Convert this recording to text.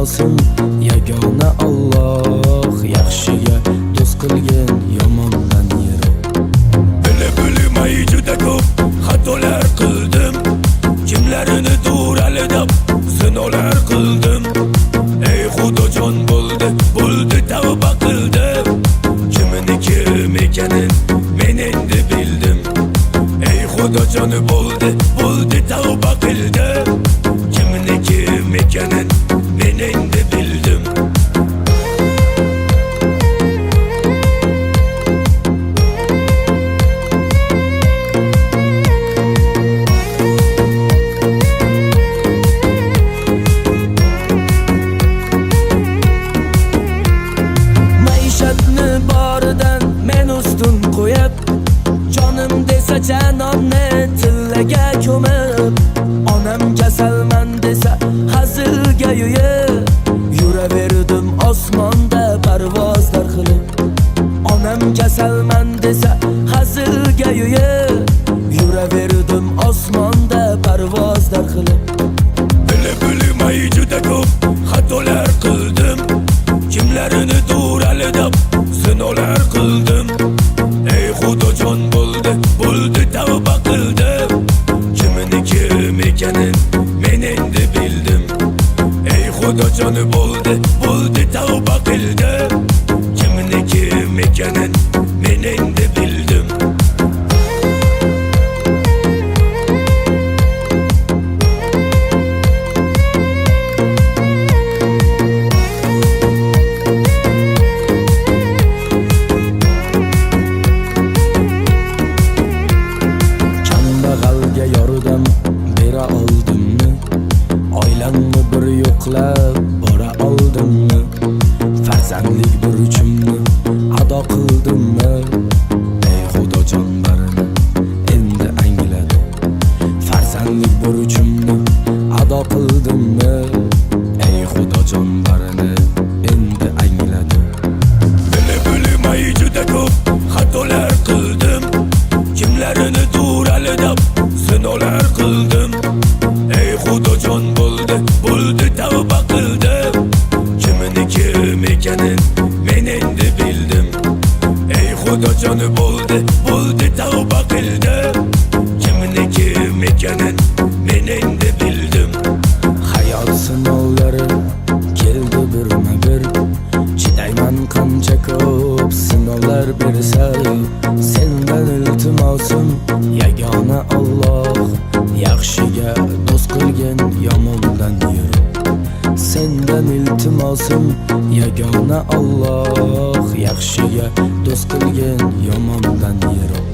iltimosim yagona Alloh, yaxshiga do'st qilgin, yomondan yiroq. Bilib-bilmay juda ko'p xatolar qildim, kimlarini duralidab zinolar qildim. Ey Xudojon bo'ldi tavba qildim, kimniki ekanin men endi bildim. Ey Xudojon bo'ldi tavba qildim, kimniki ekanin men endi bildim. Maishatni boridan men ustun qo'yib, jonim desa janonni tillaga ko'mib, onam kasalman desa hazilga yo'yib, yuraverdim osmonda parvozlar qilib. Onam kasalman desa hazilga yo'yib, yuraverdim osmonda parvozlar qilib. Bilib-bilmay juda ko'p xatolar qildim, kimlarini duralidab zinolar qildim. Ey Xudojon bo'ldi tavba qildim, kimniki ekanin men endi bildim. Ey Xudojon bo'ldi tavba qildim, kimniki ekanin men endi bildim. Kambag'alga yordam bera oldimmi? Oilamni bir yo'qlab bora oldimmi? Farzandlik burchimni ado qildimmi? Ey Xudojon barini endi angladim. Farzandlik burchimni ado qildimmi? Ey Xudojon barini endi angladim. Bilib-bilmay juda ko'p xatolar qildim, kimlarini duralidab zinolar qildim. Ey Xudojon bo'ldi tavba qildim, kimniki ekanin men endi bildim. Ey Xudojon bo'ldi tavba qildim, kimniki ekanin men endi bildim. Hayot sinovlari keldi birma-bir, chidayman qancha ko'p sinovlar bersa. Sendan iltimosim yagona Alloh, yaxshiga do'st qilgin, yomondan yiroq. Sendan iltimosim yagona Alloh, yaxshiga do'st qilgin, yomondan yiroq.